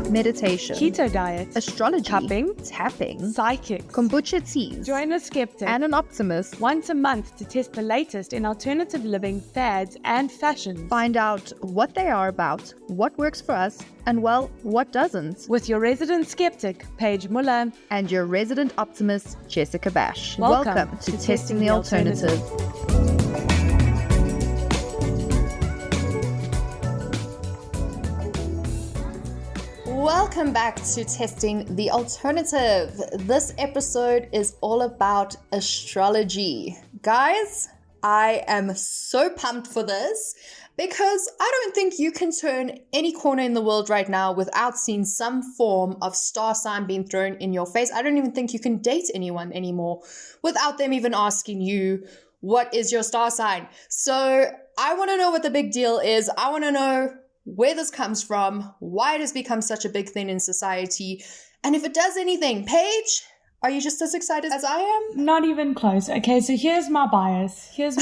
meditation, keto diet, astrology, tapping, psychic, kombucha teas, join a skeptic, and an optimist. Once a month to test the latest in alternative living fads and fashions. Find out what they are about, what works for us, and well, what doesn't. With your resident skeptic, Paige Muller, and your resident optimist, Jessica Bash. Welcome to Testing the Alternative. Welcome back to Testing the Alternative. This episode is all about astrology. Guys, I am so pumped for this because I don't think you can turn any corner in the world right now without seeing some form of star sign being thrown in your face. I don't even think you can date anyone anymore without them even asking you, what is your star sign? So I want to know what the big deal is. I want to know where this comes from, why it has become such a big thing in society, and if it does anything. Paige, are you just as excited as I am? Not even close. Okay, so here's my bias. Is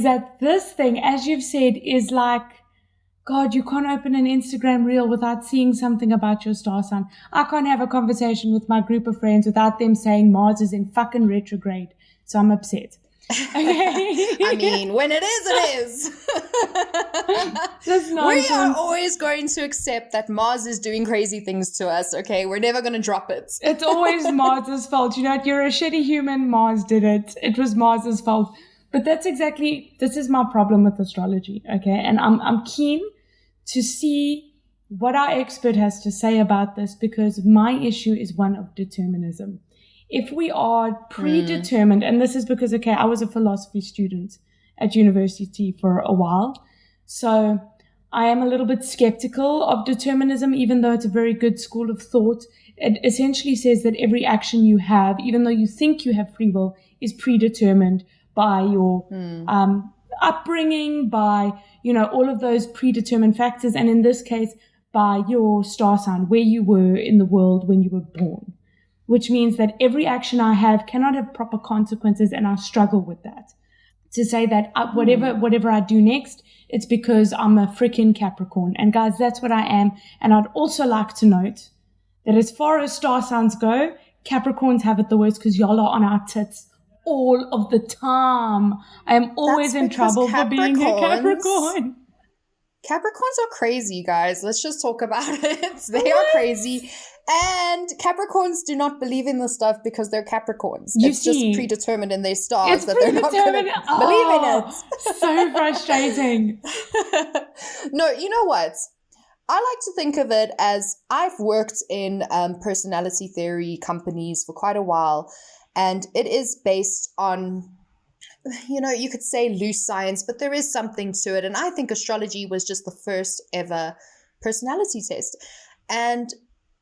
that this thing, as you've said, is like, God, you can't open an Instagram reel without seeing something about your star sign. I can't have a conversation with my group of friends without them saying Mars is in fucking retrograde. So I'm upset. Okay. I mean, when it is, it is. We are always going to accept that Mars is doing crazy things to us, okay? We're never going to drop it. It's always Mars's fault. You know, you're a shitty human. Mars did it. It was Mars's fault. But this is my problem with astrology, okay? And I'm keen to see what our expert has to say about this, because my issue is one of determinism. If we are predetermined, and this is because, okay, I was a philosophy student at university for a while, so I am a little bit skeptical of determinism, even though it's a very good school of thought. It essentially says that every action you have, even though you think you have free will, is predetermined by your upbringing, by, you know, all of those predetermined factors, and in this case, by your star sign, where you were in the world when you were born. Which means that every action I have cannot have proper consequences, and I struggle with that. To say that whatever I do next, it's because I'm a freaking Capricorn. And guys, that's what I am. And I'd also like to note that as far as star signs go, Capricorns have it the worst because y'all are on our tits all of the time. I am always in trouble for being a Capricorn. Capricorns are crazy, guys. Let's just talk about it. They are crazy. And Capricorns do not believe in this stuff because they're Capricorns. It's just predetermined in their stars that they're not going to believe in it. So frustrating. No, you know what? I like to think of it as, I've worked in personality theory companies for quite a while, and it is based on, you know, you could say loose science, but there is something to it. And I think astrology was just the first ever personality test. And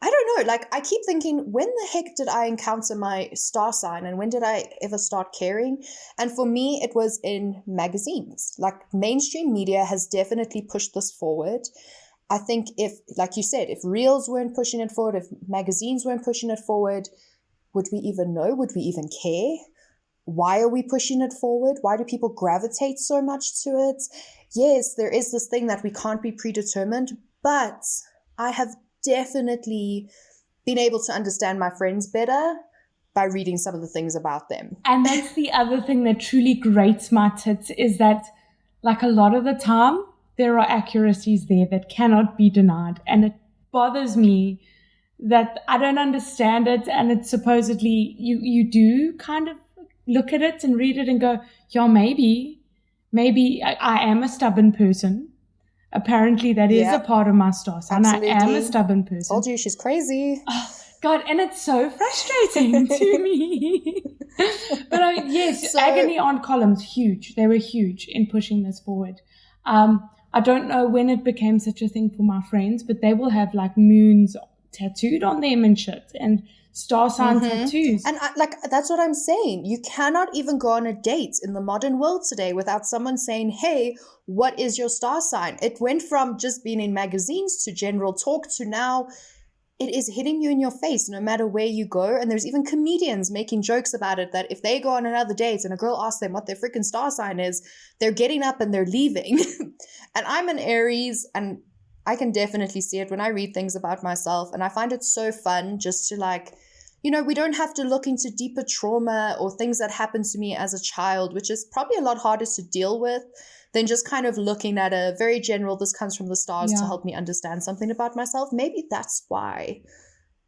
I don't know, like, I keep thinking, when the heck did I encounter my star sign, and when did I ever start caring? And for me, it was in magazines. Like, mainstream media has definitely pushed this forward. I think if, like you said, if reels weren't pushing it forward, if magazines weren't pushing it forward, would we even know? Would we even care? Why are we pushing it forward? Why do people gravitate so much to it? Yes, there is this thing that we can't be predetermined, but I have definitely been able to understand my friends better by reading some of the things about them. And that's the other thing that truly grates my tits, is that, like, a lot of the time there are accuracies there that cannot be denied, and it bothers me that I don't understand it. And it's supposedly you do kind of look at it and read it and go, yeah, maybe I am a stubborn person. Apparently that is a part of my star sign. I am a stubborn person. Told you, she's crazy. Oh, God, and it's so frustrating to me. But yes, agony aunt columns, huge. They were huge in pushing this forward. I don't know when it became such a thing for my friends, but they will have like moons tattooed on them and shit, and star sign tattoos. And that's what I'm saying. You cannot even go on a date in the modern world today without someone saying, hey, what is your star sign? It went from just being in magazines to general talk to now it is hitting you in your face no matter where you go. And there's even comedians making jokes about it, that if they go on another date and a girl asks them what their freaking star sign is, they're getting up and they're leaving. And I'm an Aries, and I can definitely see it when I read things about myself, and I find it so fun just to like, you know, we don't have to look into deeper trauma or things that happened to me as a child, which is probably a lot harder to deal with than just kind of looking at a very general, this comes from the stars to help me understand something about myself. Maybe that's why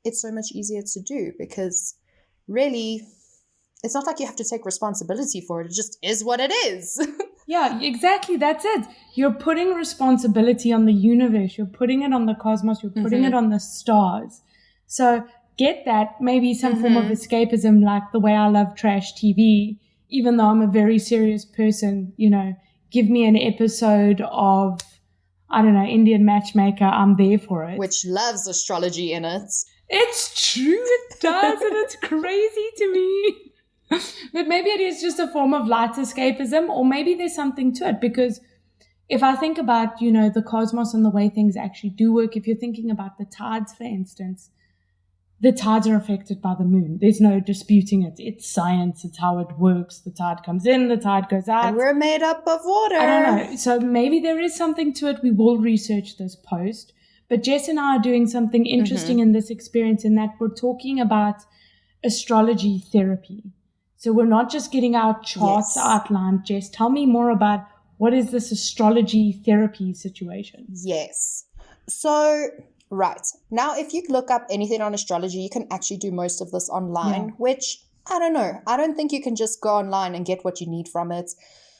it's so much easier to do, because really, it's not like you have to take responsibility for it. It just is what it is. Yeah, exactly. That's it. You're putting responsibility on the universe. You're putting it on the cosmos. You're putting it on the stars. So get that, maybe some form of escapism, like the way I love trash TV, even though I'm a very serious person, you know, give me an episode of, I don't know, Indian Matchmaker. I'm there for it. Which loves astrology in it. It's true. It does. And it's crazy to me. But maybe it is just a form of light escapism, or maybe there's something to it, because if I think about, you know, the cosmos and the way things actually do work, if you're thinking about the tides, for instance, the tides are affected by the moon. There's no disputing it. It's science. It's how it works. The tide comes in, the tide goes out. And we're made up of water. I don't know. So maybe there is something to it. We will research this post. But Jess and I are doing something interesting in this experience, in that we're talking about astrology therapy. So we're not just getting our charts outlined. Jess, tell me more about what is this astrology therapy situation? Yes. So, right. Now, if you look up anything on astrology, you can actually do most of this online, which, I don't know. I don't think you can just go online and get what you need from it.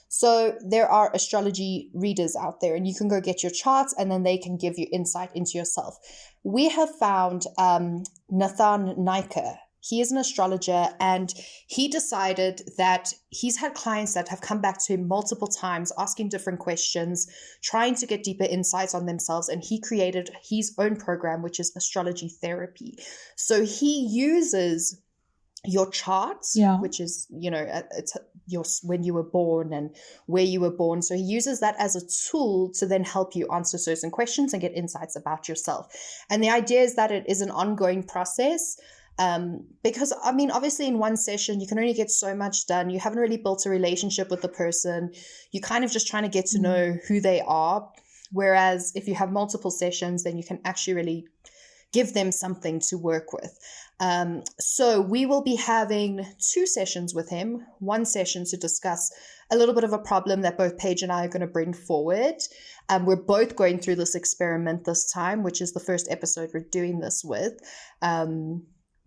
So there are astrology readers out there, and you can go get your charts, and then they can give you insight into yourself. We have found Nathan Naicker. He is an astrologer, and he decided that he's had clients that have come back to him multiple times, asking different questions, trying to get deeper insights on themselves. And he created his own program, which is astrology therapy. So he uses your charts, which is, you know, it's your when you were born and where you were born. So he uses that as a tool to then help you answer certain questions and get insights about yourself. And the idea is that it is an ongoing process. Because, I mean, obviously in one session, you can only get so much done. You haven't really built a relationship with the person. You're kind of just trying to get to know who they are. Whereas if you have multiple sessions, then you can actually really give them something to work with. So we will be having 2 sessions with him, 1 session to discuss a little bit of a problem that both Paige and I are going to bring forward. We're both going through this experiment this time, which is the first episode we're doing this with.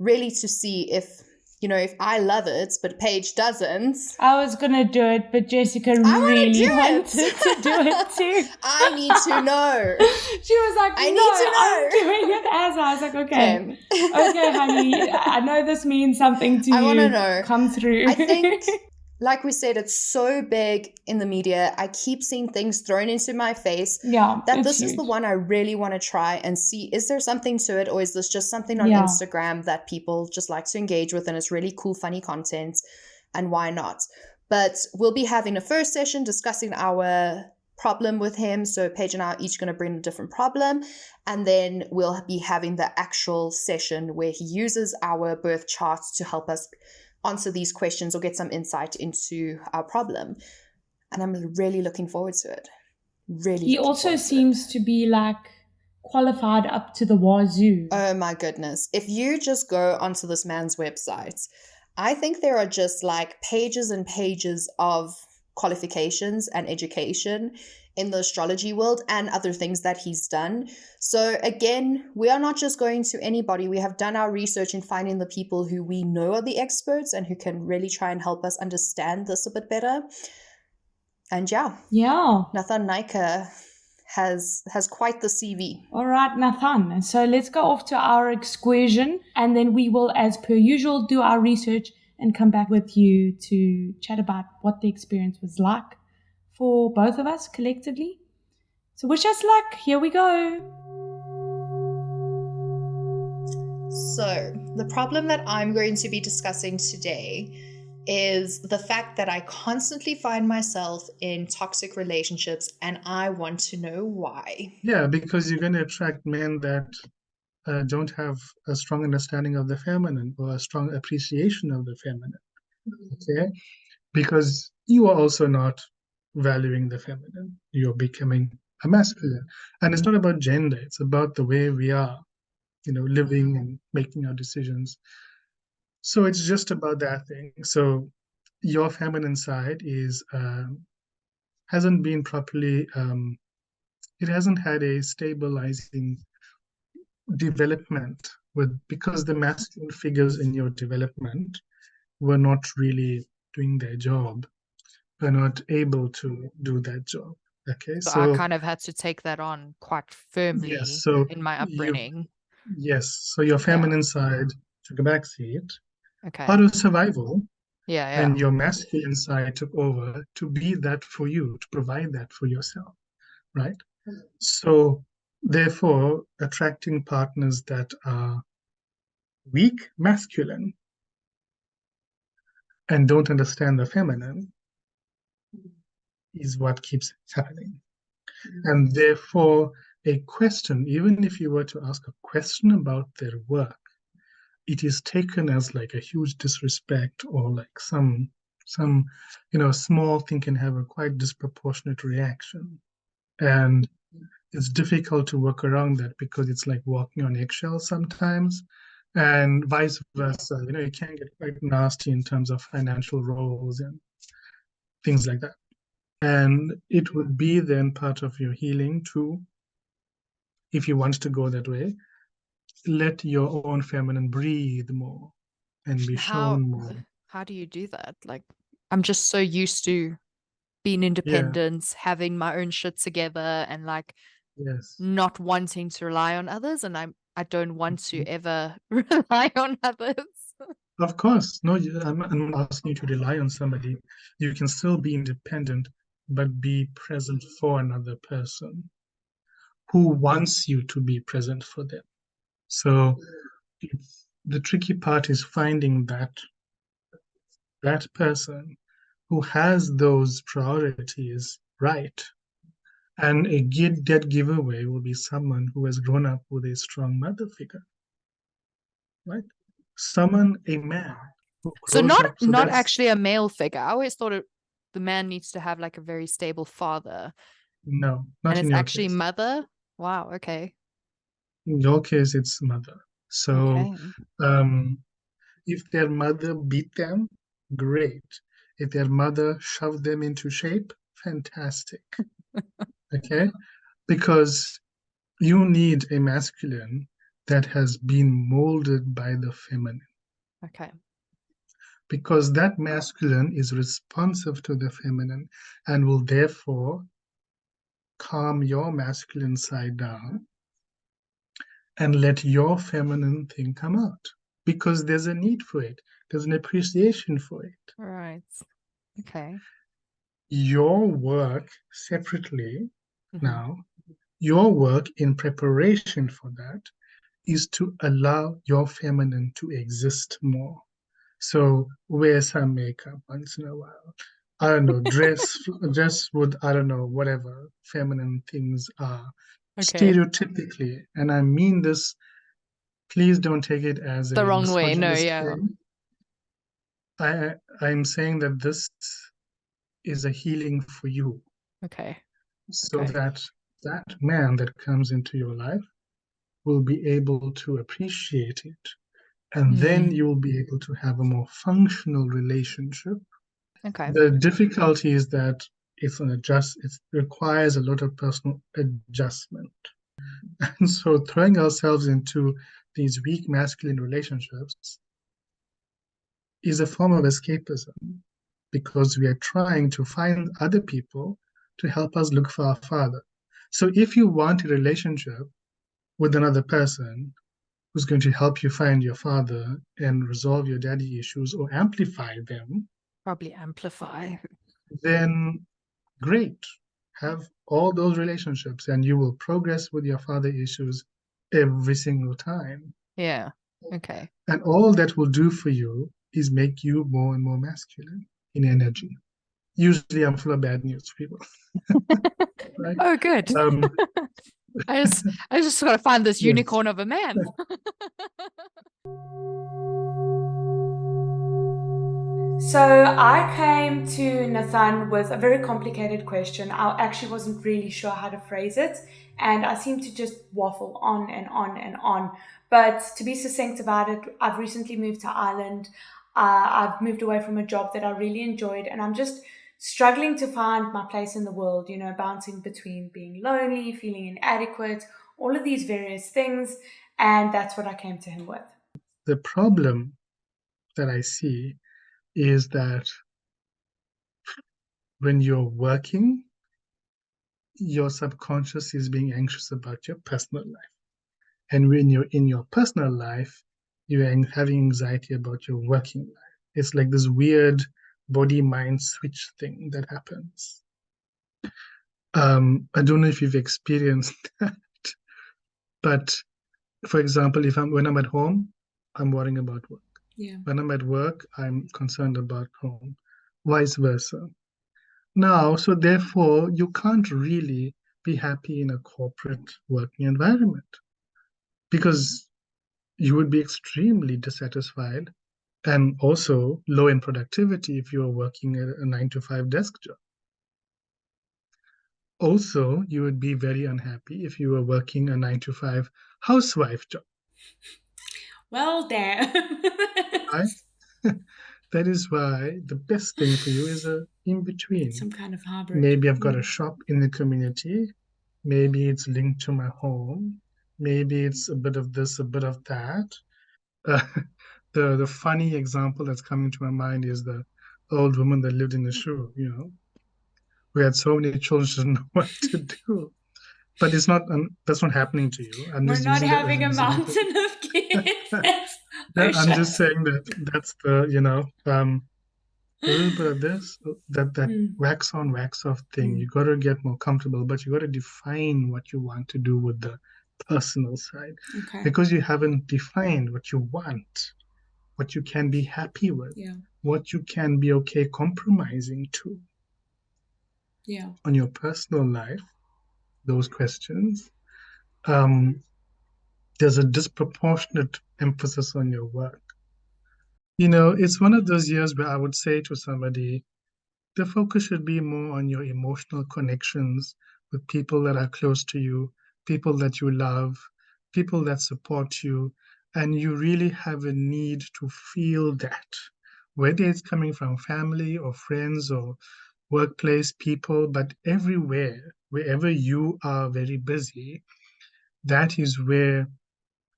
Really to see if, you know, if I love it, but Paige doesn't. I was going to do it, but Jessica really wanted to do it too. I need to know. She was like, I need to know. I'm doing it as I was like, okay, honey, I know this means something to you. I want to know. Come through. I think, like we said, it's so big in the media. I keep seeing things thrown into my face. That this is the one I really want to try and see. Is there something to it, or is this just something on Instagram that people just like to engage with, and it's really cool, funny content, and why not? But we'll be having a first session discussing our problem with him. So Paige and I are each going to bring a different problem, and then we'll be having the actual session where he uses our birth charts to help us answer these questions or get some insight into our problem. And I'm really looking forward to it. Really. He also seems to be like qualified up to the wazoo. Oh my goodness. If you just go onto this man's website, I think there are just like pages and pages of qualifications and education in the astrology world and other things that he's done. So again, we are not just going to anybody. We have done our research in finding the people who we know are the experts and who can really try and help us understand this a bit better. And Nathan Naicker has quite the CV. All right, Nathan. So let's go off to our excursion, and then we will, as per usual, do our research and come back with you to chat about what the experience was like for both of us collectively. So wish us luck. Here we go. So the problem that I'm going to be discussing today is the fact that I constantly find myself in toxic relationships, and I want to know why. Yeah, because you're going to attract men that don't have a strong understanding of the feminine or a strong appreciation of the feminine. Okay? Because you are also not valuing the feminine. You're becoming a masculine. And it's not about gender, it's about the way we are, living and making our decisions. So it's just about that thing. So your feminine side hasn't been properly, it hasn't had a stabilizing development because the masculine figures in your development were not really doing their job, were not able to do that job. Okay, So I so kind of had to take that on quite yes, firmly so in my upbringing. so your feminine side took a back seat Okay. out of survival, Yeah. and your masculine side took over to be that for you, to provide that for yourself, right? So therefore, attracting partners that are weak masculine and don't understand the feminine is what keeps happening. And therefore, a question, even if you were to ask a question about their work, it is taken as like a huge disrespect, or like some small thing can have a quite disproportionate reaction. And it's difficult to work around that because it's like walking on eggshells sometimes, and vice versa. It can get quite nasty in terms of financial roles and things like that. And it would be then part of your healing too, if you want to go that way, let your own feminine breathe more and be shown more. How do you do that? Like, I'm just so used to being independent, having my own shit together, and like Yes. not wanting to rely on others, and I don't want to ever rely on others. Of course. No, I'm not asking you to rely on somebody. You can still be independent, but be present for another person who wants you to be present for them. So the tricky part is finding that person who has those priorities right. And a dead giveaway will be someone who has grown up with a strong mother figure, right? A man who So grows up. not actually a male figure. I always thought the man needs to have like a very stable father. No, not and in it's your actually case. mother. Wow. Okay. In your case, it's mother. So, Okay. if their mother beat them, great. If their mother shoved them into shape, fantastic. Okay? Because you need a masculine that has been molded by the feminine. Okay. Because that masculine is responsive to the feminine and will therefore calm your masculine side down and let your feminine thing come out. Because there's a need for it. There's an appreciation for it. Right. Okay. Your work separately Mm-hmm. now, your work in preparation for that is to allow your feminine to exist more. So wear some makeup once in a while. I don't know, dress with, I don't know, whatever feminine things are. Okay. Stereotypically, and I mean this, please don't take it as The a wrong way. No, misogynist yeah. thing. I'm saying that this is a healing for you. Okay. So Okay. that man that comes into your life will be able to appreciate it. And then you will be able to have a more functional relationship. Okay. The difficulty is that it requires a lot of personal adjustment. And so throwing ourselves into these weak masculine relationships is a form of escapism, because we are trying to find other people to help us look for our father. So if you want a relationship with another person who's going to help you find your father and resolve your daddy issues or amplify them, Probably amplify. then great. Have all those relationships and you will progress with your father issues every single time. Yeah. Okay. And all that will do for you is make you more and more masculine in energy. Usually I'm full of bad news, people. Right? Oh, good. I just got to find this unicorn of a man. So I came to Nathan with a very complicated question. I actually wasn't really sure how to phrase it, and I seemed to just waffle on and on and on. But to be succinct about it, I've recently moved to Ireland. I've moved away from a job that I really enjoyed, and I'm just struggling to find my place in the world, bouncing between being lonely, feeling inadequate, all of these various things. And that's what I came to him with. The problem that I see is that when you're working, your subconscious is being anxious about your personal life. And when you're in your personal life, you're having anxiety about your working life. It's like this weird body-mind switch thing that happens. I don't know if you've experienced that, but for example, when I'm at home, I'm worrying about work. Yeah. When I'm at work, I'm concerned about home, vice versa. Now, so therefore, you can't really be happy in a corporate working environment because you would be extremely dissatisfied and also low in productivity if you're working at a 9 to 5 desk job. Also, you would be very unhappy if you were working a 9 to 5 housewife job. Well, damn. Right? That is why the best thing for you is a in between. Some kind of hybrid. Maybe I've got a shop in the community. Maybe it's linked to my home. Maybe it's a bit of this, a bit of that. Uh, the funny example that's coming to my mind is the old woman that lived in the shoe, who had so many children, she didn't know what to do. But that's not happening to you. I'm We're just not using that as having an a example. mountain of kids. I'm just saying that's the, a little bit of this, that wax on, wax off thing. You got to get more comfortable, but you got to define what you want to do with the personal side. Okay. Because you haven't defined what you want, what you can be happy with, Yeah. what you can be okay compromising to. Yeah. On your personal life, those questions, there's a disproportionate emphasis on your work. It's one of those years where I would say to somebody, the focus should be more on your emotional connections with people that are close to you, people that you love, people that support you, and you really have a need to feel that, whether it's coming from family or friends or workplace people, but everywhere, wherever you are very busy, that is where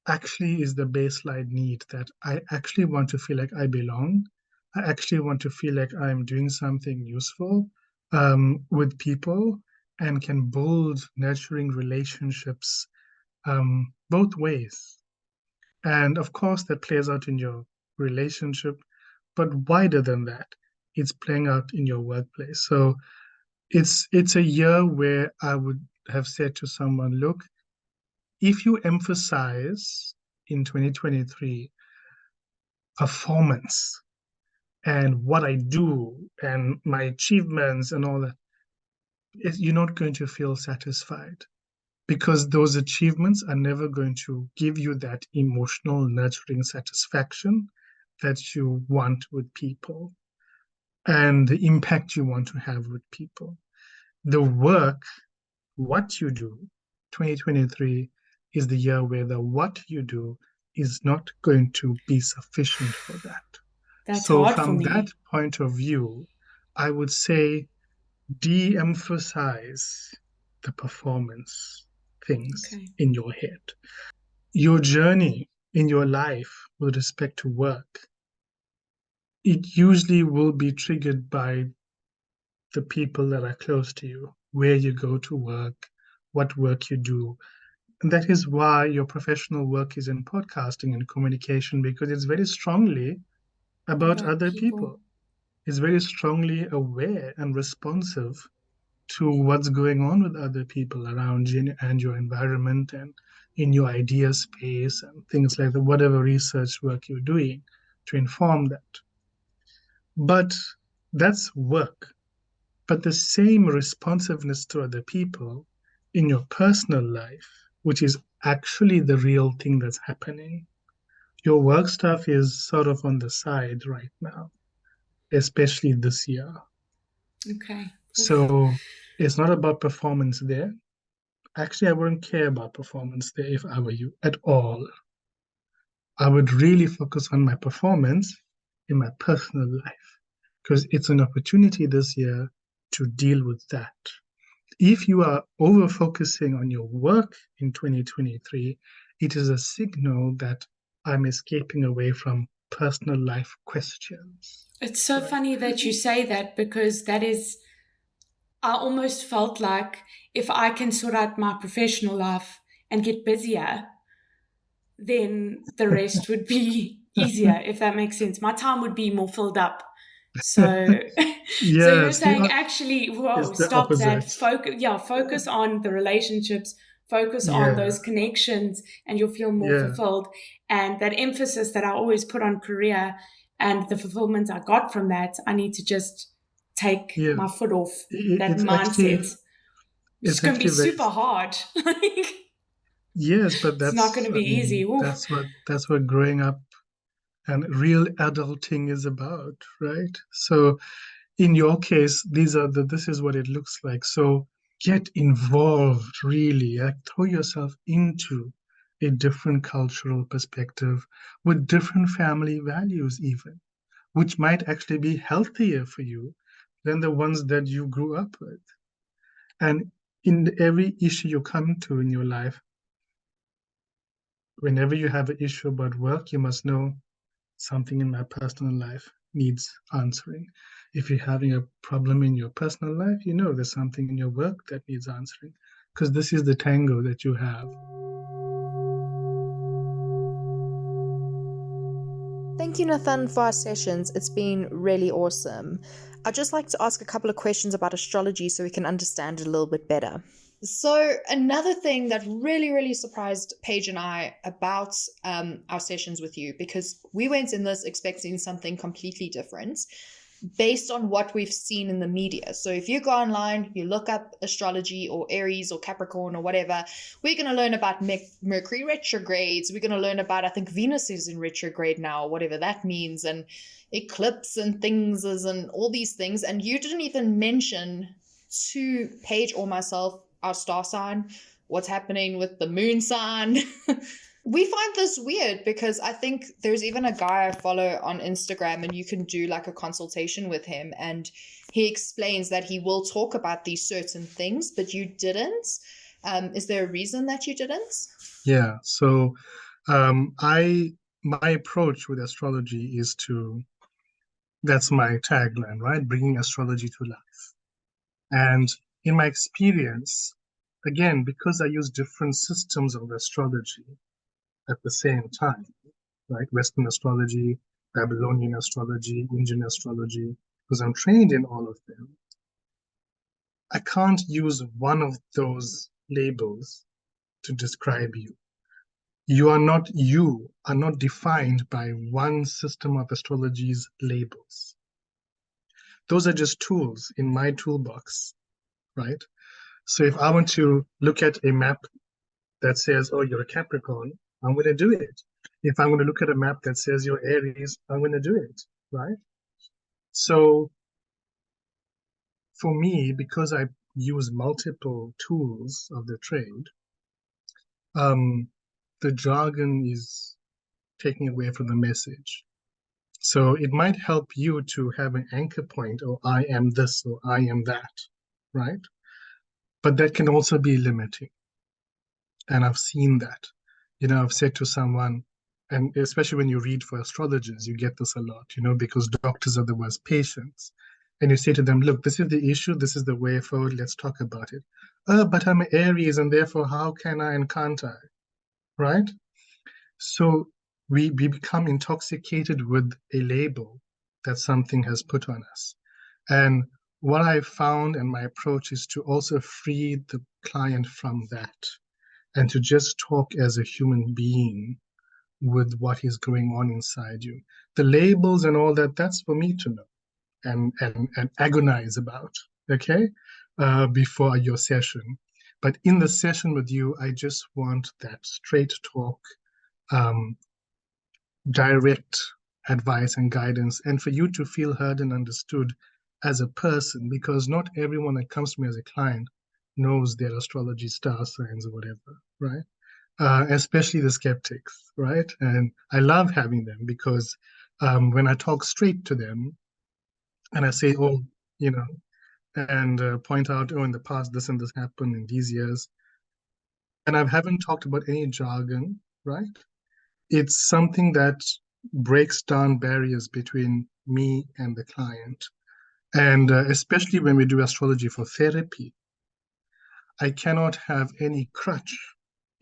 actually is the baseline need that I actually want to feel like I belong. I actually want to feel like I'm doing something useful with people and can build nurturing relationships both ways. And of course, that plays out in your relationship, but wider than that, it's playing out in your workplace. So it's a year where I would have said to someone, look, if you emphasize in 2023 performance and what I do and my achievements and all that, you're not going to feel satisfied because those achievements are never going to give you that emotional, nurturing satisfaction that you want with people and the impact you want to have with people. The work, what you do, 2023 is the year where the what you do is not going to be sufficient for that. That's So hard for from me. that point of view, I would say de-emphasize the performance things in your head. Your journey in your life with respect to work, it usually will be triggered by the people that are close to you, where you go to work, what work you do. And that is why your professional work is in podcasting and communication, because it's very strongly about other people. It's very strongly aware and responsive to what's going on with other people around you and your environment and in your idea space and things like that, whatever research work you're doing to inform that. But that's work. But the same responsiveness to other people in your personal life, which is actually the real thing that's happening. Your work stuff is sort of on the side right now. especially this year. Okay. So it's not about performance there. Actually, I wouldn't care about performance there if I were you at all. I would really focus on my performance in my personal life because it's an opportunity this year to deal with that. If you are over focusing on your work in 2023, it is a signal that I'm escaping away from personal life questions. It's so funny that you say that, because that is, I almost felt like if I can sort out my professional life and get busier, then the rest would be easier, if that makes sense. My time would be more filled up. So, so you're Yes, saying actually, whoa, it's the stop that. opposite. Focus on the relationships, focus on Yeah, those connections, and you'll feel more yeah, fulfilled. And that emphasis that I always put on career and the fulfillment I got from that, I need to just take yeah. my foot off I- that It's mindset. actually, It's it's going to be actually very, super hard. Like, yes, but it's not going to be easy. Oof. that's what growing up and real adulting is about, right? So in your case, this is what it looks like. So get involved, really. Like, throw yourself into a different cultural perspective with different family values, even, which might actually be healthier for you than the ones that you grew up with. And in every issue you come to in your life, whenever you have an issue about work, you must know something in my personal life needs answering. If you're having a problem in your personal life, you know there's something in your work that needs answering, because this is the tango that you have. Thank you, Nathan, for our sessions. It's been really awesome. I'd just like to ask a couple of questions about astrology so we can understand it a little bit better. So, another thing that really, really surprised Paige and I about our sessions with you, because we went in this expecting something completely different based on what we've seen in the media. So if you go online, you look up astrology or Aries or Capricorn or whatever, we're going to learn about Mercury retrogrades. We're going to learn about, I think Venus is in retrograde now, whatever that means, and eclipse and things and all these things. And you didn't even mention to Paige or myself our star sign, what's happening with the moon sign. We find this weird because I think there's even a guy I follow on Instagram, and you can do like a consultation with him, and he explains that he will talk about these certain things, but you didn't. Is there a reason that you didn't? Yeah. So my approach with astrology is that's my tagline, right? Bringing astrology to life. And in my experience, again, because I use different systems of astrology at the same time, right? Western astrology, Babylonian astrology, Indian astrology, because I'm trained in all of them. I can't use one of those labels to describe you. You are not defined by one system of astrology's labels. Those are just tools in my toolbox, right? So if I want to look at a map that says, oh, you're a Capricorn, I'm going to do it. If I'm going to look at a map that says you're Aries, I'm going to do it, right? So for me, because I use multiple tools of the trade, the jargon is taking away from the message. So it might help you to have an anchor point, or I am this, or I am that, right? But that can also be limiting. And I've seen that. I've said to someone, and especially when you read for astrologers, you get this a lot, because doctors are the worst patients. And you say to them, look, this is the issue, this is the way forward, let's talk about it. But I'm an Aries, and therefore how can I and can't I, right? So we become intoxicated with a label that something has put on us. And what I found, and my approach, is to also free the client from that and to just talk as a human being with what is going on inside you. The labels and all that, that's for me to know and agonize about, okay, before your session. But in the session with you, I just want that straight talk, direct advice and guidance, and for you to feel heard and understood as a person, because not everyone that comes to me as a client knows their astrology star signs or whatever, right? Especially the skeptics, right? And I love having them because when I talk straight to them and I say, oh, you know, and point out, oh, in the past, this and this happened in these years, and I haven't talked about any jargon, right? It's something that breaks down barriers between me and the client. And especially when we do astrology for therapy, I cannot have any crutch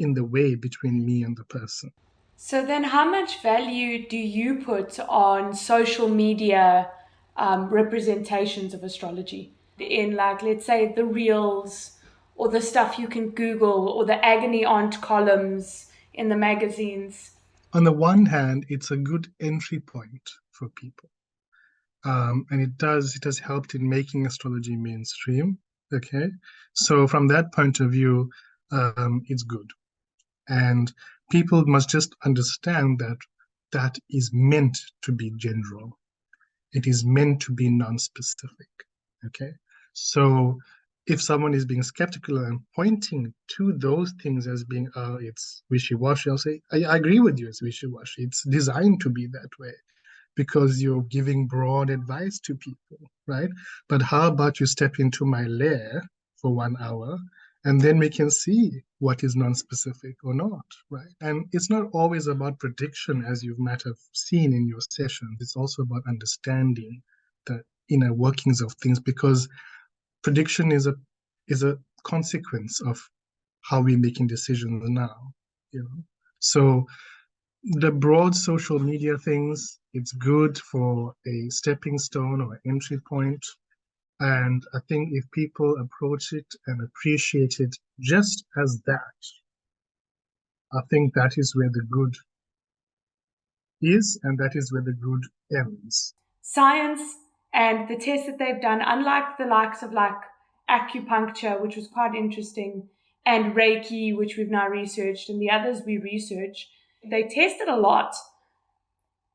in the way between me and the person. So then, how much value do you put on social media representations of astrology? In, like, let's say the reels or the stuff you can Google or the agony aunt columns in the magazines? On the one hand, it's a good entry point for people. And it has helped in making astrology mainstream. Okay. So from that point of view, it's good. And people must just understand that that is meant to be general. It is meant to be non-specific. Okay. So if someone is being skeptical and pointing to those things as being, it's wishy-washy, I'll say, I agree with you, it's wishy-washy. It's designed to be that way because you're giving broad advice to people, right? But how about you step into my lair for 1 hour and then we can see what is non-specific or not, right? And it's not always about prediction, as you might have seen in your sessions. It's also about understanding the inner workings of things, because prediction is a consequence of how we're making decisions now, you know. So the broad social media things, it's good for a stepping stone or entry point. And I think if people approach it and appreciate it just as that, I think that is where the good is, and that is where the good ends. Science and the tests that they've done, unlike the likes of like acupuncture, which was quite interesting, and Reiki, which we've now researched, and the others we research, they tested a lot.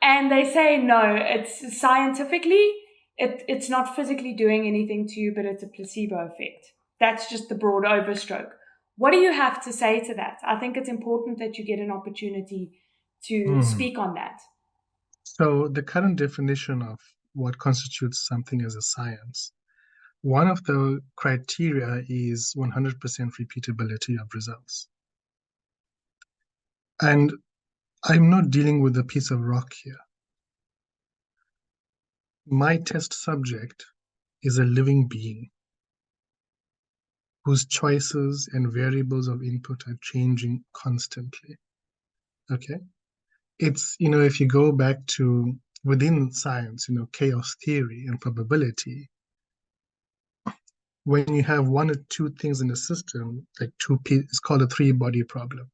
And they say, no, it's scientifically, it's not physically doing anything to you, but it's a placebo effect. That's just the broad overstroke. What do you have to say to that? I think it's important that you get an opportunity to speak on that. So the current definition of what constitutes something as a science, one of the criteria is 100% repeatability of results. And I'm not dealing with a piece of rock here. My test subject is a living being whose choices and variables of input are changing constantly. Okay? It's, if you go back to within science, chaos theory and probability, when you have one or two things in a system, like it's called a three-body problem.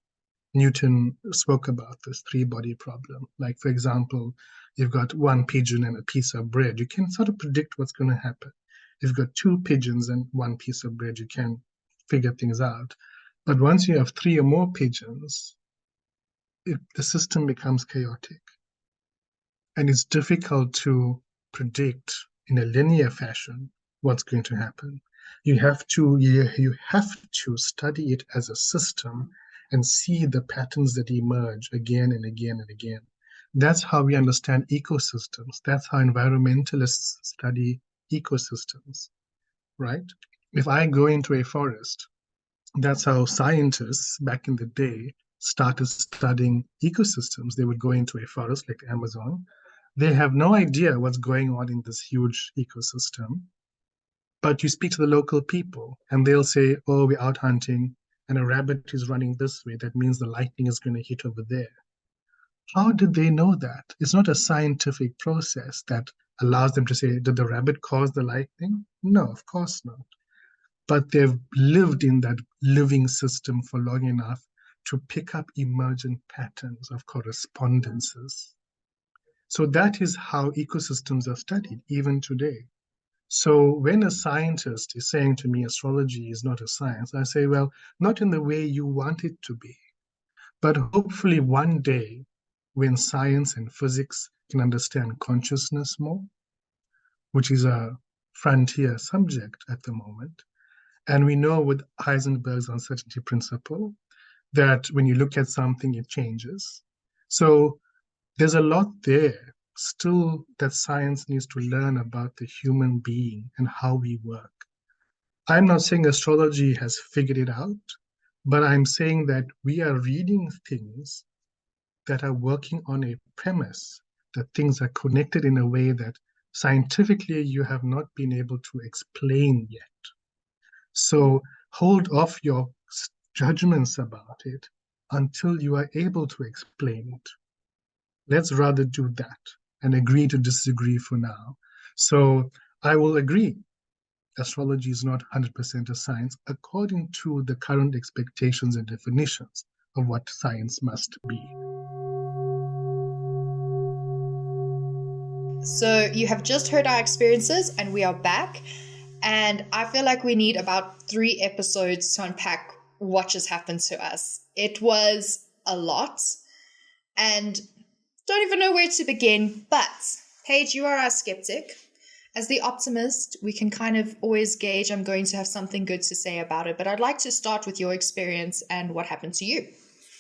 Newton spoke about this three-body problem. Like, for example, you've got one pigeon and a piece of bread. You can sort of predict what's going to happen. If you've got two pigeons and one piece of bread, you can figure things out. But once you have three or more pigeons, the system becomes chaotic. And it's difficult to predict in a linear fashion what's going to happen. You have to study it as a system and see the patterns that emerge again and again and again. That's how we understand ecosystems. That's how environmentalists study ecosystems, right? If I go into a forest, that's how scientists back in the day started studying ecosystems. They would go into a forest like the Amazon. They have no idea what's going on in this huge ecosystem. But you speak to the local people and they'll say, oh, we're out hunting and a rabbit is running this way. That means the lightning is going to hit over there. How did they know that? It's not a scientific process that allows them to say, did the rabbit cause the lightning? No, of course not. But they've lived in that living system for long enough to pick up emergent patterns of correspondences. So that is how ecosystems are studied even today. So when a scientist is saying to me, astrology is not a science, I say, well, not in the way you want it to be. But hopefully one day when science and physics can understand consciousness more, which is a frontier subject at the moment. And we know with Heisenberg's uncertainty principle that when you look at something, it changes. So there's a lot there still that science needs to learn about the human being and how we work. I'm not saying astrology has figured it out, but I'm saying that we are reading things that are working on a premise that things are connected in a way that scientifically you have not been able to explain yet. So hold off your judgments about it until you are able to explain it. Let's rather do that and agree to disagree for now. So I will agree. Astrology is not 100% a science according to the current expectations and definitions of what science must be. So you have just heard our experiences and we are back. And I feel like we need about 3 episodes to unpack what just happened to us. It was a lot and don't even know where to begin. But Paige, you are our skeptic. As the optimist, we can kind of always gauge I'm going to have something good to say about it. But I'd like to start with your experience and what happened to you.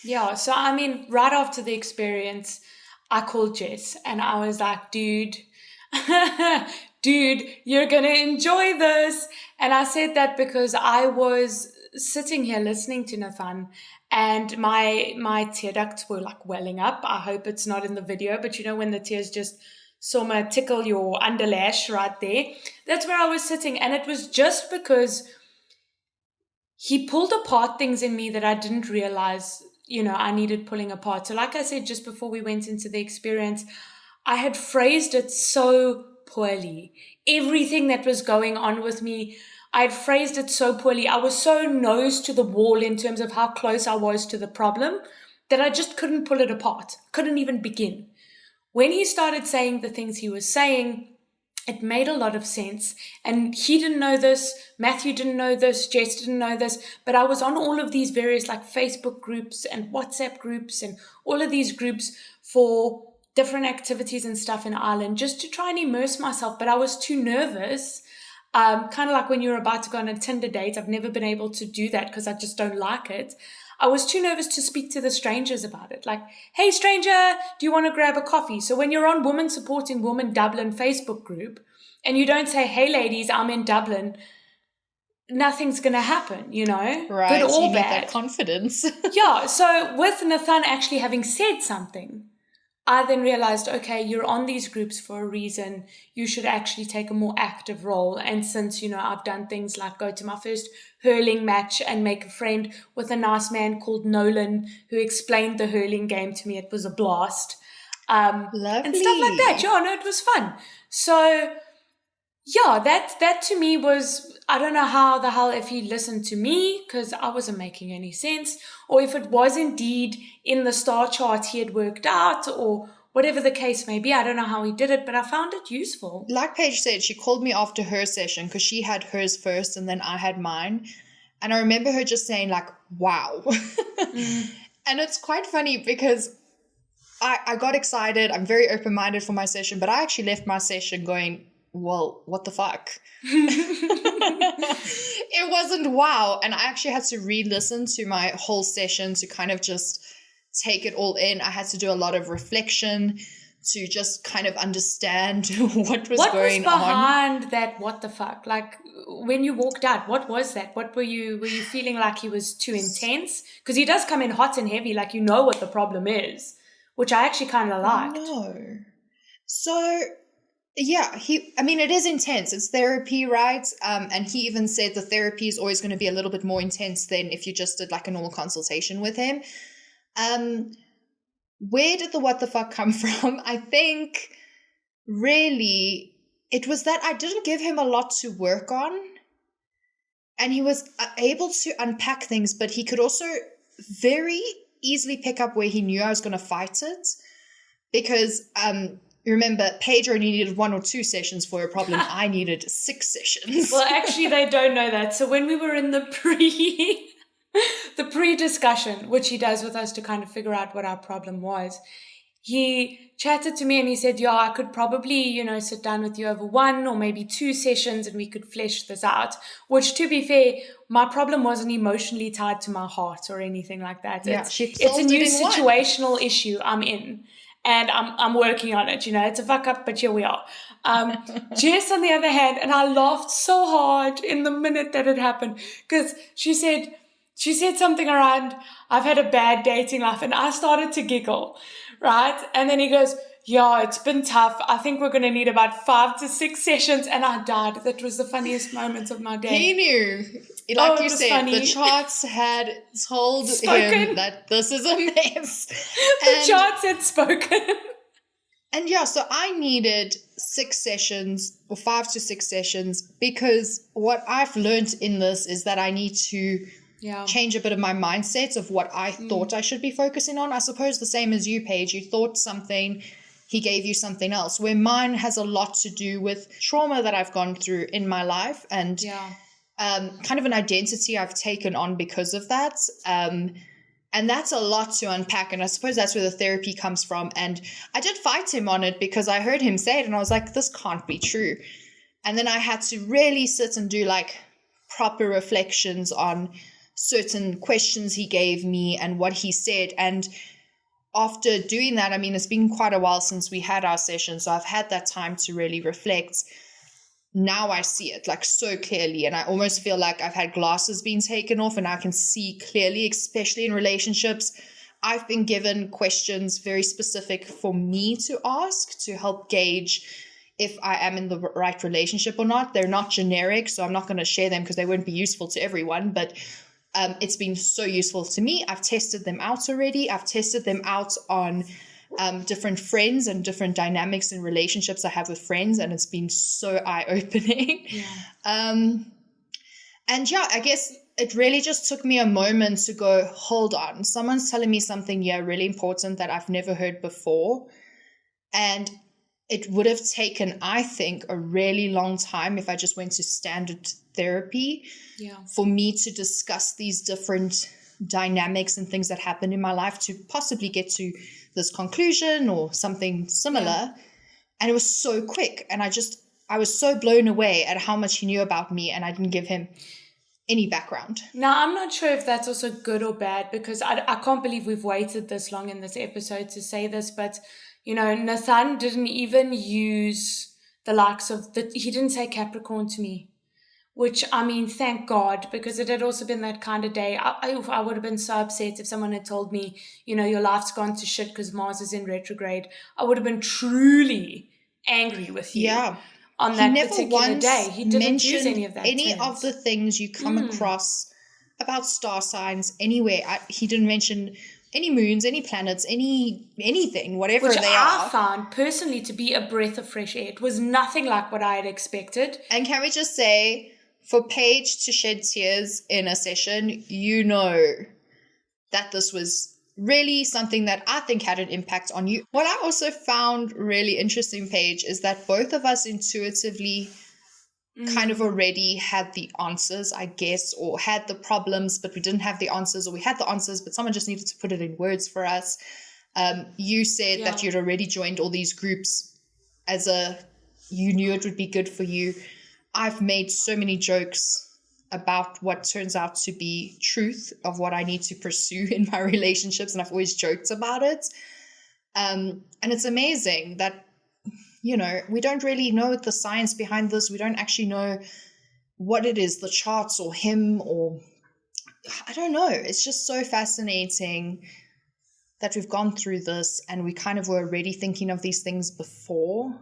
Yeah, so I mean, right after the experience, I called Jess and I was like, dude, you're going to enjoy this. And I said that because I was sitting here listening to Nathan and my tear ducts were like welling up. I hope it's not in the video, but you know when the tears just sort tickle your underlash right there. That's where I was sitting. And it was just because he pulled apart things in me that I didn't realize, I needed pulling apart. So like I said, just before we went into the experience, I had phrased it so poorly. Everything that was going on with me, I had phrased it so poorly. I was so nose to the wall in terms of how close I was to the problem that I just couldn't pull it apart. Couldn't even begin. When he started saying the things he was saying, it made a lot of sense. And he didn't know this, Matthew didn't know this, Jess didn't know this, but I was on all of these various like Facebook groups and WhatsApp groups and all of these groups for different activities and stuff in Ireland just to try and immerse myself. But I was too nervous, kind of like when you're about to go on a Tinder date. I've never been able to do that because I just don't like it. I was too nervous to speak to the strangers about it. Like, hey, stranger, do you want to grab a coffee? So when you're on Women Supporting Women Dublin Facebook group and you don't say, hey, ladies, I'm in Dublin, nothing's going to happen, Right, good or you need bad. that confidence. Yeah, so with Nathan actually having said something, I then realized, okay, you're on these groups for a reason. You should actually take a more active role. And since, I've done things like go to my first hurling match and make a friend with a nice man called Nolan who explained the hurling game to me. It was a blast. Lovely. And stuff like that. Yeah, no, it was fun. So, yeah, that to me was, I don't know how the hell if he listened to me because I wasn't making any sense, or if it was indeed in the star chart he had worked out, or whatever the case may be. I don't know how he did it, but I found it useful. Like Paige said, she called me after her session because she had hers first and then I had mine. And I remember her just saying like, wow. And it's quite funny because I got excited. I'm very open-minded for my session, but I actually left my session going, well, what the fuck? It wasn't wow. And I actually had to re-listen to my whole session to kind of just take it all in. I had to do a lot of reflection to just kind of understand what was going on. What was behind that what the fuck? Like when you walked out, what was that? What were you feeling like he was too intense? Because he does come in hot and heavy, like what the problem is, which I actually kind of liked. No. So yeah, it is intense. It's therapy, right? And he even said the therapy is always going to be a little bit more intense than if you just did like a normal consultation with him. Where did the what the fuck come from? I think really it was that I didn't give him a lot to work on. And he was able to unpack things, but he could also very easily pick up where he knew I was going to fight it. Because remember, Paige only needed 1 or 2 sessions for her problem. I needed 6 sessions. Well, actually, they don't know that. So when we were in the pre-discussion, which he does with us to kind of figure out what our problem was, he chatted to me and he said, yeah, I could probably, sit down with you over 1 or maybe 2 sessions and we could flesh this out. Which, to be fair, my problem wasn't emotionally tied to my heart or anything like that. Yeah, it's a new situational issue I'm in. And I'm working on it, it's a fuck up, but here we are. Jess, on the other hand, and I laughed so hard in the minute that it happened, because she said something around, I've had a bad dating life, and I started to giggle, right? And then he goes, yeah, it's been tough. I think we're going to need about 5 to 6 sessions, and I died. That was the funniest moment of my day. He knew. Like you said, funny. The charts had told him that this is a mess. The charts had spoken. And yeah, so I needed 6 sessions or 5 to 6 sessions, because what I've learned in this is that I need to change a bit of my mindset of what I thought I should be focusing on. I suppose the same as you, Paige. You thought something, he gave you something else, where mine has a lot to do with trauma that I've gone through in my life and kind of an identity I've taken on because of that. And that's a lot to unpack. And I suppose that's where the therapy comes from. And I did fight him on it because I heard him say it and I was like, this can't be true. And then I had to really sit and do like proper reflections on certain questions he gave me and what he said. And after doing that, I mean, it's been quite a while since we had our session. So I've had that time to really reflect. Now I see it like so clearly, and I almost feel like I've had glasses being taken off and I can see clearly, especially in relationships. I've been given questions very specific for me to ask to help gauge if I am in the right relationship or not. They're not generic, so I'm not going to share them because they won't be useful to everyone, but it's been so useful to me. I've tested them out already. I've tested them out on different friends and different dynamics and relationships I have with friends, and it's been so eye-opening. And yeah, I guess it really just took me a moment to go, hold on, someone's telling me something really important that I've never heard before. And it would have taken, I think, a really long time if I just went to standard therapy for me to discuss these different dynamics and things that happen in my life to possibly get to this conclusion or something similar. And it was so quick. And I was so blown away at how much he knew about me, and I didn't give him any background. Now, I'm not sure if that's also good or bad, because I can't believe we've waited this long in this episode to say this, but Nathan didn't even use the likes of he didn't say Capricorn to me. Which, I mean, thank God, because it had also been that kind of day. I would have been so upset if someone had told me, your life's gone to shit because Mars is in retrograde. I would have been truly angry with you on that particular day. He didn't use any of that. Any of the things you come across about star signs anywhere. He didn't mention any moons, any planets, anything, whatever Which they are. I found personally to be a breath of fresh air. It was nothing like what I had expected. And can we just say, for Paige to shed tears in a session, that this was really something that I think had an impact on you. What I also found really interesting, Paige, is that both of us intuitively kind of already had the answers, I guess, or had the problems, but we didn't have the answers, or we had the answers, but someone just needed to put it in words for us. You said that you'd already joined all these groups you knew it would be good for you. I've made so many jokes about what turns out to be truth of what I need to pursue in my relationships, and I've always joked about it. And it's amazing that, we don't really know the science behind this. We don't actually know what it is, the charts or him, or I don't know. It's just so fascinating that we've gone through this and we kind of were already thinking of these things before.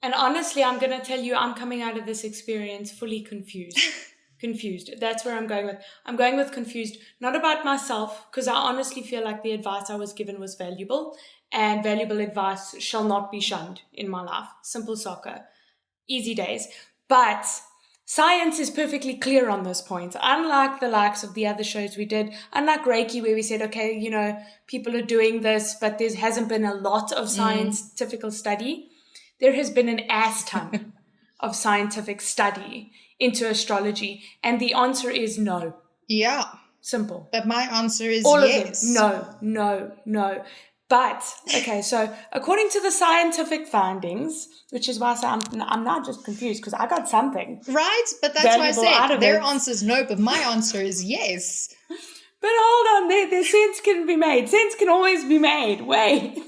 And honestly, I'm going to tell you, I'm coming out of this experience fully confused. That's where I'm going with. I'm going with confused, not about myself, because I honestly feel like the advice I was given was valuable, and valuable advice shall not be shunned in my life. Simple soccer. Easy days. But science is perfectly clear on this point. Unlike the likes of the other shows we did, unlike Reiki, where we said, okay, people are doing this, but there hasn't been a lot of scientific study. There has been an ass ton of scientific study into astrology, and the answer is no. Yeah. Simple. But my answer is all yes. Of them. No. But, okay, so according to the scientific findings, which is why I say I'm now just confused because I got something. Right? But that's why I valuable out said of their it. answer is no, but my answer is yes. But hold on, their sense can be made. Sense can always be made. Wait.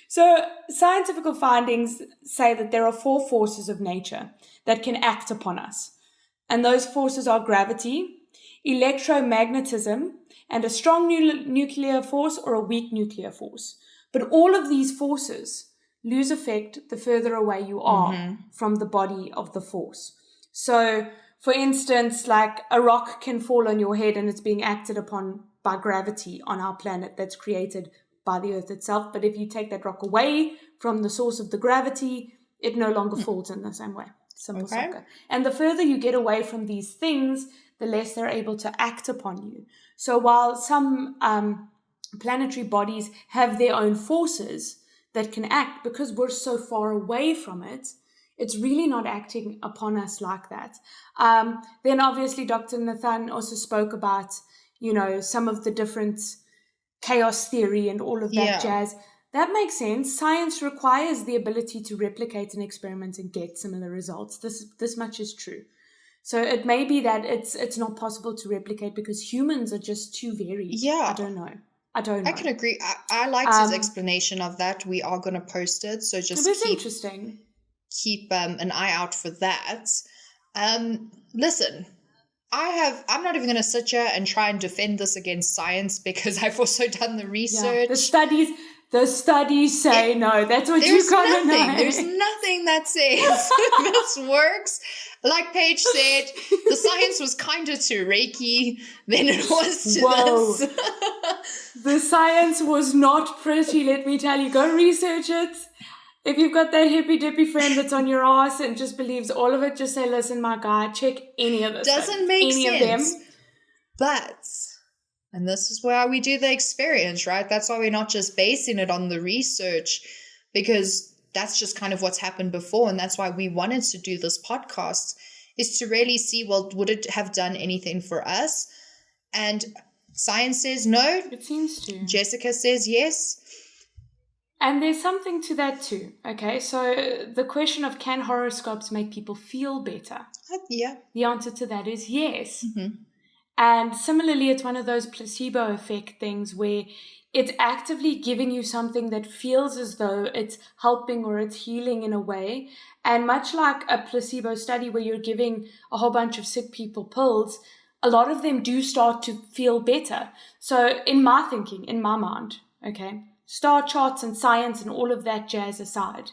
So scientific findings say that there are 4 forces of nature that can act upon us. And those forces are gravity, electromagnetism, and a strong nuclear force or a weak nuclear force. But all of these forces lose effect the further away you are from the body of the force. So, for instance, like a rock can fall on your head and it's being acted upon by gravity on our planet that's created by the Earth itself. But if you take that rock away from the source of the gravity, it no longer falls in the same way. Simple soccer. And the further you get away from these things, the less they're able to act upon you. So while some planetary bodies have their own forces that can act, because we're so far away from it, it's really not acting upon us like that. Then obviously Dr. Nathan also spoke about, some of the different chaos theory and all of that jazz. That makes sense. Science requires the ability to replicate an experiment and get similar results. This much is true. So it may be that it's not possible to replicate because humans are just too varied. Yeah. I don't know. I can agree. I liked his explanation of that. We are going to post it. So just interesting. Keep an eye out for that. Listen, I'm not even going to sit here and try and defend this against science because I've also done the research. Yeah. The studies say no. That's what you gotta know. There's nothing that says this works. Like Paige said, the science was kinder to Reiki than it was to this. The science was not pretty, let me tell you. Go research it. If you've got that hippy-dippy friend that's on your ass and just believes all of it, just say, listen, my guy, check any of this. Doesn't make sense. Of them. But, and this is why we do the experience, right? That's why we're not just basing it on the research, because that's just kind of what's happened before. And that's why we wanted to do this podcast, is to really see, well, would it have done anything for us? And science says no. It seems to. Jessica says yes. And there's something to that too. Okay, so the question of can horoscopes make people feel better? Yeah. The answer to that is yes. Mm-hmm. And similarly, it's one of those placebo effect things where it's actively giving you something that feels as though it's helping or it's healing in a way. And much like a placebo study where you're giving a whole bunch of sick people pills, a lot of them do start to feel better. So in my thinking, in my mind, okay, star charts and science and all of that jazz aside,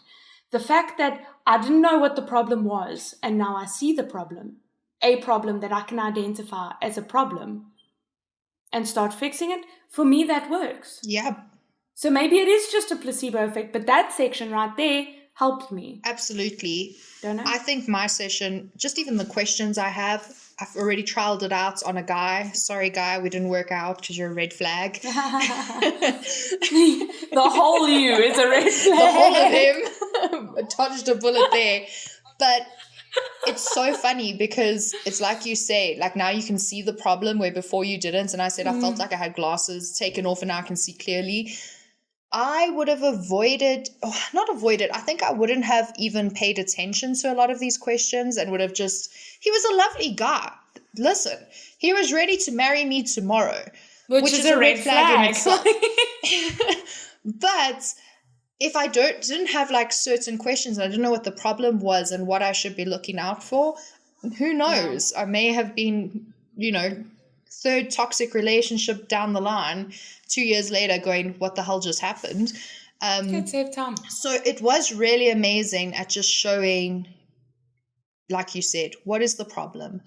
the fact that I didn't know what the problem was and now I see the problem, a problem that I can identify as a problem and start fixing it, for me that works. Yeah. So maybe it is just a placebo effect, but that section right there helped me. Absolutely. Don't know. I think my session, just even the questions I have, I've already trialed it out on a guy. Sorry, guy, we didn't work out because you're a red flag. The whole you is a red flag. The whole of him. I dodged a bullet there. But it's so funny because it's like you say, like now you can see the problem where before you didn't. And I said I felt like I had glasses taken off and now I can see clearly. I would have I think I wouldn't have even paid attention to a lot of these questions and would have he was a lovely guy. Listen, he was ready to marry me tomorrow, which is a red flag in itself. But if I didn't have like certain questions, I didn't know what the problem was and what I should be looking out for, who knows? Yeah. I may have been, third toxic relationship down the line, 2 years later going, what the hell just happened? Good save time. So it was really amazing at just showing, like you said, what is the problem?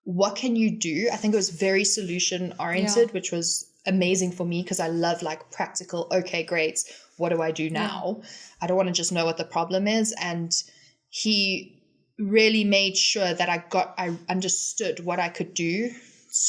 What can you do? I think it was very solution oriented, which was amazing for me because I love like practical, okay, great. What do I do now? Yeah. I don't want to just know what the problem is. And he really made sure that I understood what I could do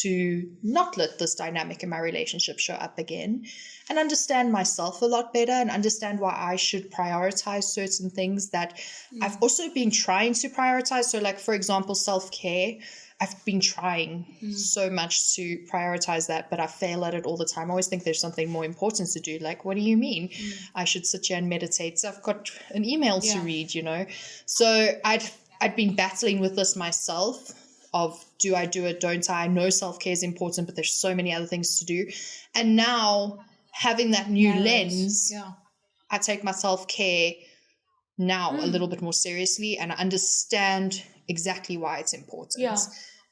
to not let this dynamic in my relationship show up again and understand myself a lot better and understand why I should prioritize certain things that I've also been trying to prioritize. So like, for example, self-care. I've been trying so much to prioritize that, but I fail at it all the time. I always think there's something more important to do. Like, what do you mean? I should sit here and meditate. So I've got an email to read, you know? So I'd been battling with this myself of, do I do it? Don't I? I know self-care is important, but there's so many other things to do. And now having that new lens, I take my self-care now a little bit more seriously, and I understand exactly why it's important.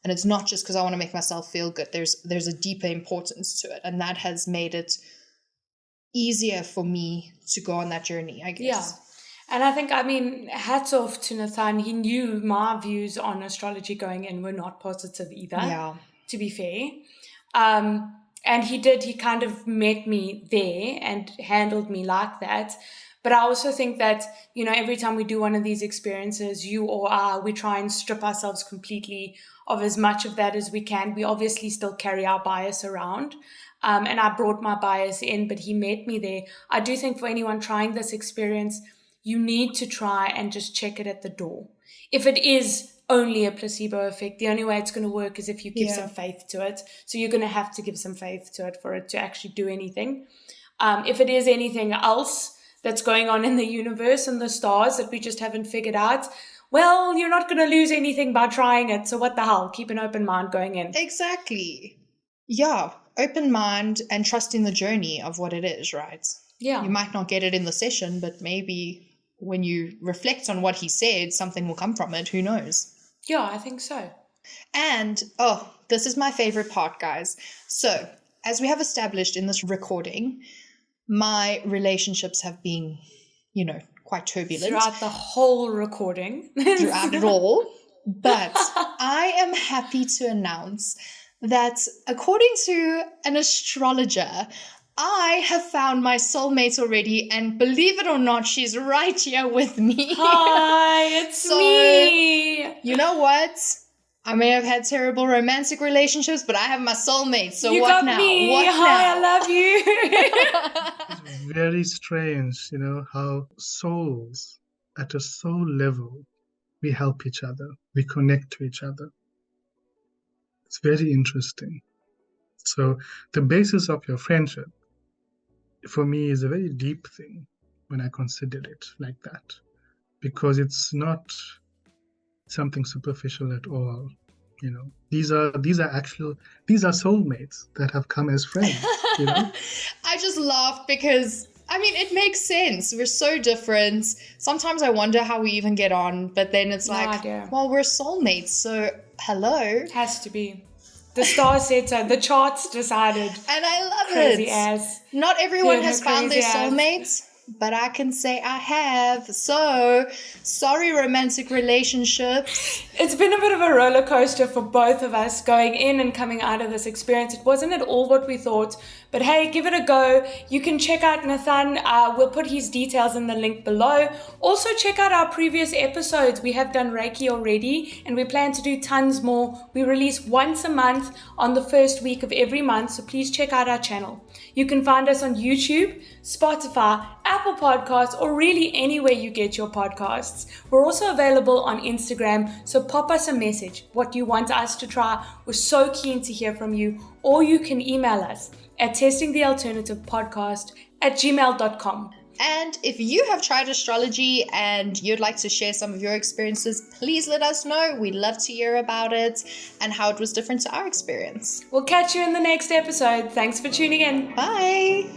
And it's not just because I want to make myself feel good. There's a deeper importance to it, and that has made it easier for me to go on that journey, I guess. And I think, I mean, hats off to Nathan. He knew my views on astrology going in were not positive either, to be fair. And he kind of met me there and handled me like that. But I also think that, you know, every time we do one of these experiences, you or I, we try and strip ourselves completely of as much of that as we can. We obviously still carry our bias around. And I brought my bias in, but he met me there. I do think for anyone trying this experience, you need to try and just check it at the door. If it is only a placebo effect, the only way it's going to work is if you give some faith to it. So you're going to have to give some faith to it for it to actually do anything. If it is anything else that's going on in the universe and the stars that we just haven't figured out, well, you're not going to lose anything by trying it. So what the hell? Keep an open mind going in. Exactly. Yeah. Open mind and trust in the journey of what it is, right? Yeah. You might not get it in the session, but maybe when you reflect on what he said, something will come from it. Who knows? Yeah, I think so. And, this is my favorite part, guys. So, as we have established in this recording, my relationships have been, you know, quite turbulent. Throughout the whole recording. Throughout it all. But I am happy to announce that according to an astrologer, I have found my soulmate already, and believe it or not, she's right here with me. Hi, it's me. You know what? I may have had terrible romantic relationships, but I have my soulmate. So you what got now? Me. What Hi, now? I love you. It's very strange, you know, how souls at a soul level, we help each other, we connect to each other. It's very interesting. So the basis of your friendship, for me, is a very deep thing when I consider it like that, because it's not something superficial at all. You know, these are soulmates that have come as friends. You know, I just laughed because, I mean, it makes sense. We're so different. Sometimes I wonder how we even get on, but then it's like, well, we're soulmates, so hello. Has to be. The stars said so. The charts decided. And I love Crazy it. Ass. Not everyone has found their Crazy ass. soulmates, but I can say I have. So, sorry, romantic relationships. It's been a bit of a roller coaster for both of us going in and coming out of this experience. It wasn't at all what we thought, but hey, give it a go. You can check out Nathan. We'll put his details in the link below. Also, check out our previous episodes. We have done Reiki already, and we plan to do tons more. We release once a month on the first week of every month, so please check out our channel. You can find us on YouTube, Spotify, Apple Podcasts, or really anywhere you get your podcasts. We're also available on Instagram, so pop us a message, what you want us to try. We're so keen to hear from you. Or you can email us at testingthealternativepodcast@gmail.com. And if you have tried astrology and you'd like to share some of your experiences, please let us know. We'd love to hear about it and how it was different to our experience. We'll catch you in the next episode. Thanks for tuning in. Bye.